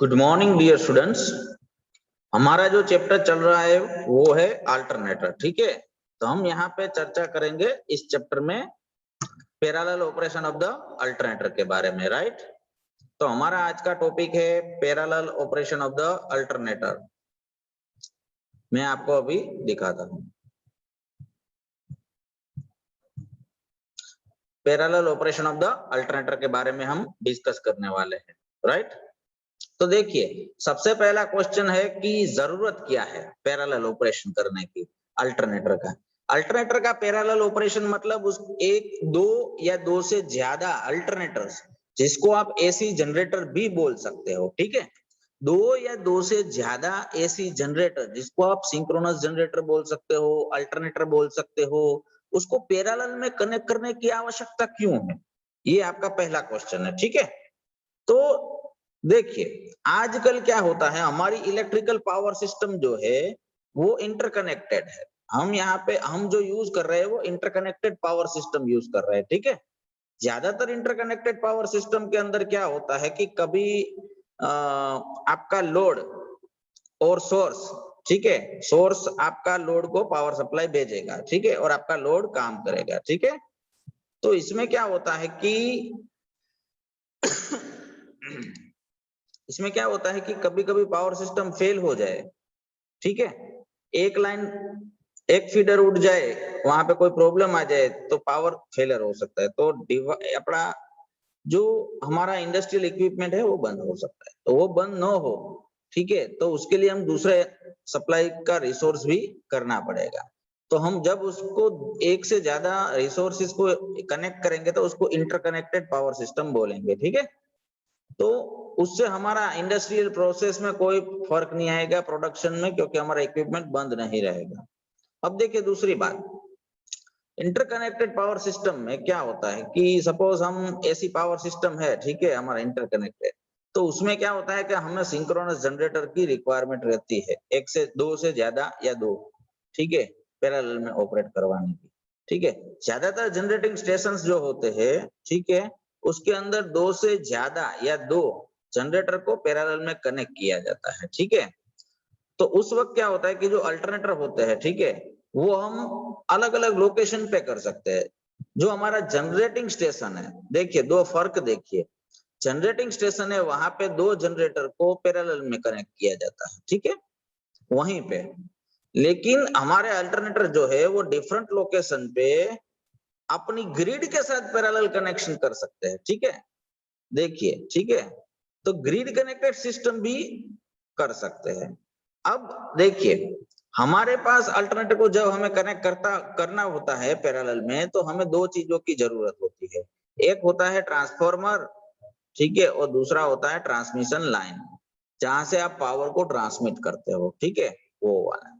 Good morning dear students. हमारा जो chapter चल रहा है वो है अल्टरनेटर। ठीक है, तो हम यहाँ पे चर्चा करेंगे इस चैप्टर में parallel operation of the alternator के बारे में। राइट, तो हमारा आज का टॉपिक है parallel operation of the alternator. मैं आपको अभी दिखाता हूँ। Parallel operation of the alternator के बारे में हम डिस्कस करने वाले हैं। राइट, तो देखिए सबसे पहला क्वेश्चन है कि जरूरत क्या है पैरेलल ऑपरेशन करने की अल्टरनेटर का। अल्टरनेटर का पैरेलल ऑपरेशन मतलब उस एक, दो या दो से ज्यादा अल्टरनेटर्स, जिसको आप एसी जनरेटर भी बोल सकते हो। ठीक है, दो या दो से ज्यादा एसी जनरेटर, जिसको आप सिंक्रोनस जनरेटर बोल सकते हो, अल्टरनेटर बोल सकते हो, उसको पैरेलल में कनेक्ट करने की आवश्यकता क्यों है, ये आपका पहला क्वेश्चन है। ठीक है, तो देखिए आजकल क्या होता है, हमारी इलेक्ट्रिकल पावर सिस्टम जो है वो इंटरकनेक्टेड है। हम यहाँ पे हम जो यूज कर रहे हैं वो इंटरकनेक्टेड पावर सिस्टम यूज कर रहे हैं। ठीक है, ज्यादातर इंटरकनेक्टेड पावर सिस्टम के अंदर क्या होता है कि कभी आपका लोड और सोर्स, ठीक है, सोर्स आपका लोड को पावर सप्लाई भेजेगा, ठीक है, और आपका लोड काम करेगा। ठीक है, तो इसमें क्या होता है कि इसमें क्या होता है कि कभी कभी पावर सिस्टम फेल हो जाए। ठीक है, एक लाइन, एक फीडर उठ जाए, वहां पे कोई प्रॉब्लम आ जाए तो पावर फेलियर हो सकता है। तो अपना जो हमारा इंडस्ट्रियल इक्विपमेंट है वो बंद हो सकता है। तो वो बंद न हो, ठीक है, तो उसके लिए हम दूसरे सप्लाई का रिसोर्स भी करना पड़ेगा। तो हम जब उसको एक से ज्यादा रिसोर्सेज को कनेक्ट करेंगे तो उसको इंटरकनेक्टेड पावर सिस्टम बोलेंगे। ठीक है, तो उससे हमारा इंडस्ट्रियल प्रोसेस में कोई फर्क नहीं आएगा प्रोडक्शन में, क्योंकि हमारा इक्विपमेंट बंद नहीं रहेगा। अब देखिए दूसरी बात, इंटरकनेक्टेड पावर सिस्टम में क्या होता है कि सपोज हम एसी पावर सिस्टम है, ठीक है, हमारा इंटरकनेक्टेड, तो उसमें क्या होता है कि हमें सिंक्रोनस जनरेटर की रिक्वायरमेंट रहती है, एक से दो से ज्यादा या दो, ठीक है, पैरेलल में ऑपरेट करवाने की। ठीक है, ज्यादातर जनरेटिंग स्टेशंस जो होते हैं, ठीक है, उसके अंदर दो से ज्यादा या दो जनरेटर को पैरेलल में कनेक्ट किया जाता है। ठीक है, तो उस वक्त क्या होता है कि जो अल्टरनेटर होते हैं, ठीक है, वो हम अलग अलग लोकेशन पे कर सकते हैं। जो हमारा जनरेटिंग स्टेशन है, देखिए दो फर्क देखिए, जनरेटिंग स्टेशन है वहां पे दो जनरेटर को पैरेलल में कनेक्ट किया जाता है, ठीक है, वहीं पे। लेकिन हमारे अल्टरनेटर जो है वो डिफरेंट लोकेशन पे अपनी ग्रिड के साथ पैरेलल कनेक्शन कर सकते हैं। ठीक है, देखिए, ठीक है, तो ग्रिड कनेक्टेड सिस्टम भी कर सकते हैं। अब देखिए हमारे पास अल्टरनेटिव को जब हमें कनेक्ट करना होता है पैरेलल में, तो हमें दो चीजों की जरूरत होती है। एक होता है ट्रांसफॉर्मर, ठीक है, और दूसरा होता है ट्रांसमिशन लाइन, जहां से आप पावर को ट्रांसमिट करते हो। ठीक है, वो वाला।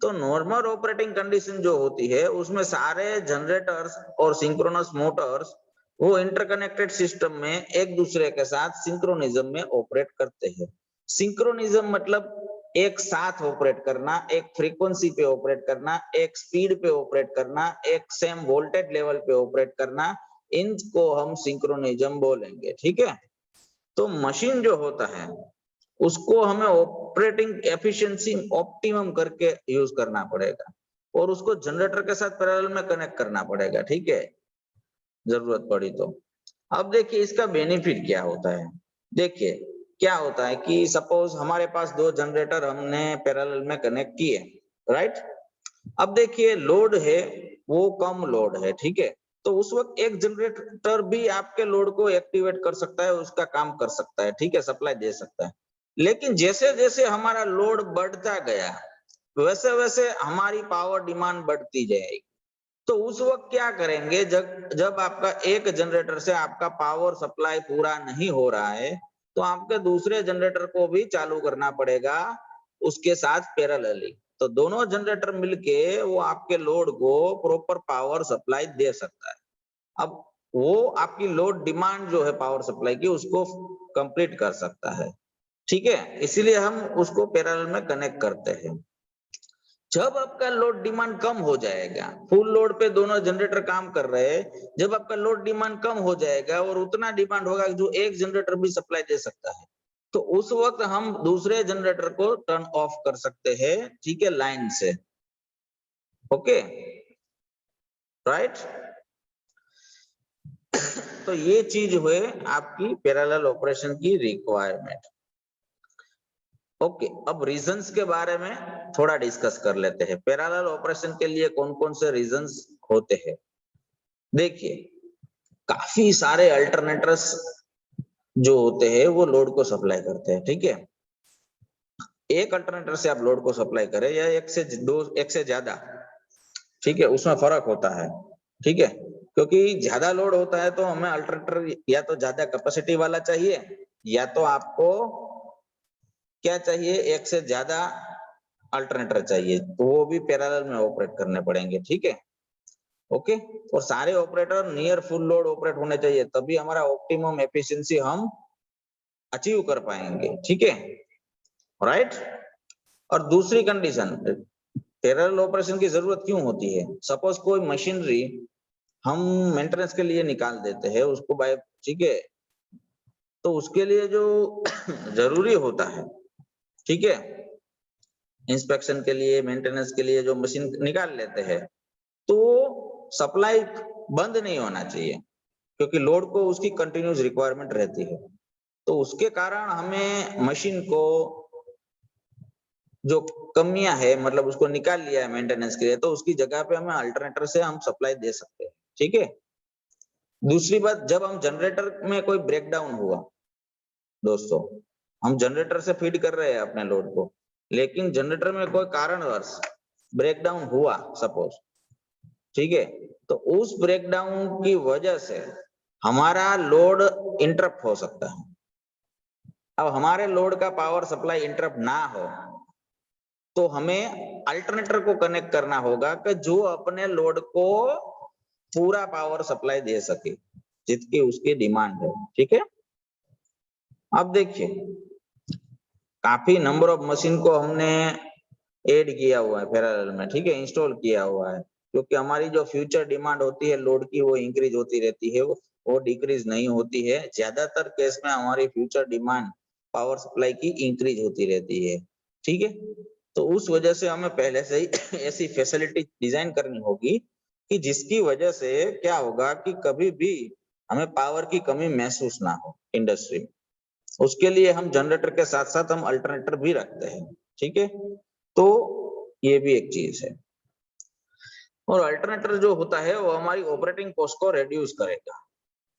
तो नॉर्मल ऑपरेटिंग कंडीशन जो होती है उसमें सारे जनरेटर्स और सिंक्रोनस मोटर्स वो इंटरकनेक्टेड सिस्टम में एक दूसरे के साथ सिंक्रोनिज्म में ऑपरेट करते हैं। सिंक्रोनिज्म मतलब एक साथ ऑपरेट करना, एक फ्रीक्वेंसी पे ऑपरेट करना, एक स्पीड पे ऑपरेट करना, एक सेम वोल्टेज लेवल पे ऑपरेट करना, इनको हम सिंक्रोनिज्म बोलेंगे। ठीक है, तो मशीन जो होता है उसको हमें ऑपरेटिंग एफिशिएंसी ऑप्टिमम करके यूज करना पड़ेगा और उसको जनरेटर के साथ पैरेलल में कनेक्ट करना पड़ेगा। ठीक है, जरूरत पड़ी तो। अब देखिए इसका बेनिफिट क्या होता है। देखिए क्या होता है कि सपोज हमारे पास दो जनरेटर हमने पैरेलल में कनेक्ट किए, राइट। अब देखिए लोड है वो कम लोड है, ठीक है, तो उस वक्त एक जनरेटर भी आपके लोड को एक्टिवेट कर सकता है, उसका काम कर सकता है, ठीक है, सप्लाई दे सकता है। लेकिन जैसे जैसे हमारा लोड बढ़ता गया वैसे वैसे हमारी पावर डिमांड बढ़ती जाएगी। तो उस वक्त क्या करेंगे, जब जब आपका एक जनरेटर से आपका पावर सप्लाई पूरा नहीं हो रहा है, तो आपके दूसरे जनरेटर को भी चालू करना पड़ेगा उसके साथ पैरेलली। तो दोनों जनरेटर मिलके वो आपके लोड को प्रॉपर पावर सप्लाई दे सकता है। अब वो आपकी लोड डिमांड जो है पावर सप्लाई की उसको कंप्लीट कर सकता है। ठीक है, इसीलिए हम उसको पैरेलल में कनेक्ट करते हैं। जब आपका लोड डिमांड कम हो जाएगा, फुल लोड पे दोनों जनरेटर काम कर रहे हैं, जब आपका लोड डिमांड कम हो जाएगा और उतना डिमांड होगा जो एक जनरेटर भी सप्लाई दे सकता है, तो उस वक्त हम दूसरे जनरेटर को टर्न ऑफ कर सकते हैं, ठीक है, लाइन से। Okay, right. तो ये चीज हुए आपकी पैरेलल ऑपरेशन की रिक्वायरमेंट। ओके, अब रीजंस के बारे में थोड़ा डिस्कस कर लेते हैं। पैरेलल ऑपरेशन के लिए कौन कौन से रीजंस होते हैं? देखिए, काफी सारे अल्टरनेटर्स जो होते हैं वो लोड को सप्लाई करते हैं, ठीक है। एक अल्टरनेटर से आप लोड को सप्लाई करें या एक से ज्यादा, ठीक है, उसमें फर्क होता है, ठीक है। क्योंकि ज्यादा लोड होता है तो हमें अल्टरनेटर या तो ज्यादा कैपेसिटी वाला चाहिए, या तो आपको क्या चाहिए, एक से ज्यादा अल्टरनेटर चाहिए, तो वो भी पैरेलल में ऑपरेट करने पड़ेंगे, ठीक है। ओके, और सारे operator near full load operate होने चाहिए, तभी हमारा ऑप्टिमम एफिशिएंसी हम अचीव कर पाएंगे, ठीक है, राइट। और दूसरी कंडीशन, पैरेलल ऑपरेशन की जरूरत क्यों होती है? सपोज कोई मशीनरी हम मेंटेनेंस के लिए निकाल देते हैं उसको बाय, ठीक है, तो उसके लिए जो जरूरी होता है, ठीक है, इंस्पेक्शन के लिए, मेंटेनेंस के लिए जो मशीन निकाल लेते हैं, तो सप्लाई बंद नहीं होना चाहिए, क्योंकि लोड को उसकी कंटिन्यूस रिक्वायरमेंट रहती है। तो उसके कारण हमें मशीन को जो कमियां है, मतलब उसको निकाल लिया है मेंटेनेंस के लिए, तो उसकी जगह पे हमें अल्टरनेटर से हम सप्लाई दे सकते हैं, ठीक है। दूसरी बात, जब हम जनरेटर में कोई ब्रेकडाउन हुआ, दोस्तों, हम जनरेटर से फीड कर रहे हैं अपने लोड को, लेकिन जनरेटर में कोई कारणवश ब्रेकडाउन हुआ सपोज, ठीक है, तो उस ब्रेकडाउन की वजह से हमारा लोड इंटरप्ट हो सकता है। अब हमारे लोड का पावर सप्लाई इंटरप्ट ना हो तो हमें अल्टरनेटर को कनेक्ट करना होगा कि जो अपने लोड को पूरा पावर सप्लाई दे सके जितकी उसकी डिमांड है, ठीक है। अब देखिए, काफी नंबर ऑफ मशीन को हमने ऐड किया हुआ है पैरेलल में, ठीक है, इंस्टॉल किया हुआ है, क्योंकि हमारी जो फ्यूचर डिमांड होती है लोड की वो इंक्रीज होती रहती है, वो डिक्रीज नहीं होती है। ज्यादातर केस में हमारी फ्यूचर डिमांड पावर सप्लाई की इंक्रीज होती रहती है, ठीक है। तो उस वजह से हमें पहले से ही ऐसी फैसिलिटी डिजाइन करनी होगी कि जिसकी वजह से क्या होगा कि कभी भी हमें पावर की कमी महसूस ना हो इंडस्ट्री में। उसके लिए हम जनरेटर के साथ साथ हम अल्टरनेटर भी रखते हैं, ठीक है। तो ये भी एक चीज है। और अल्टरनेटर जो होता है वो हमारी ऑपरेटिंग कॉस्ट को रिड्यूस करेगा,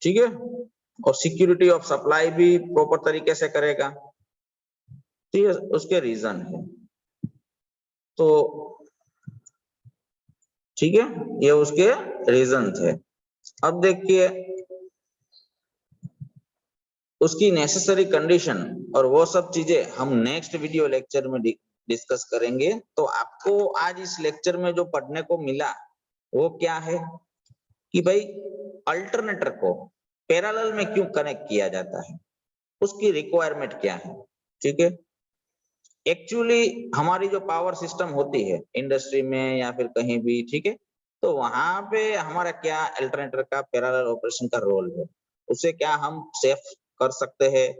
ठीक है, और सिक्योरिटी ऑफ सप्लाई भी प्रॉपर तरीके से करेगा। तो ये उसके रीजन है। तो ठीक है, ये उसके रीजन थे। अब देखिए, उसकी नेसेसरी कंडीशन और वो सब चीजें हम नेक्स्ट वीडियो लेक्चर में डिस्कस करेंगे। तो आपको आज इस लेक्चर में जो पढ़ने को मिला वो क्या है कि भाई अल्टरनेटर को पैरेलल में क्यों कनेक्ट किया जाता है, उसकी रिक्वायरमेंट क्या है, ठीक है। एक्चुअली हमारी जो पावर सिस्टम होती है इंडस्ट्री में या फिर कहीं भी, ठीक है, तो वहां पे हमारा क्या अल्टरनेटर का पैरेलल ऑपरेशन का रोल है, उसे क्या हम सेफ कर सकते हैं,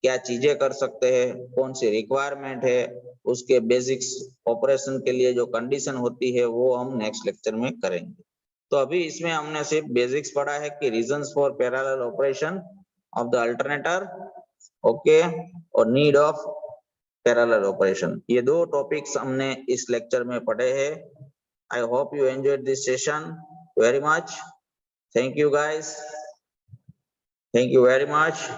क्या चीजें कर सकते हैं, कौन सी रिक्वायरमेंट है, उसके बेसिक्स ऑपरेशन के लिए जो कंडीशन होती है वो हम नेक्स्ट लेक्चर में करेंगे। तो अभी इसमें हमने सिर्फ बेसिक्स पढ़ा है कि reasons for parallel operation of the alternator, okay, और नीड ऑफ पैरेलल ऑपरेशन, ये दो टॉपिक्स हमने इस लेक्चर में पढ़े हैं। I hope you enjoyed this session very much. Thank you guys, thank you very much.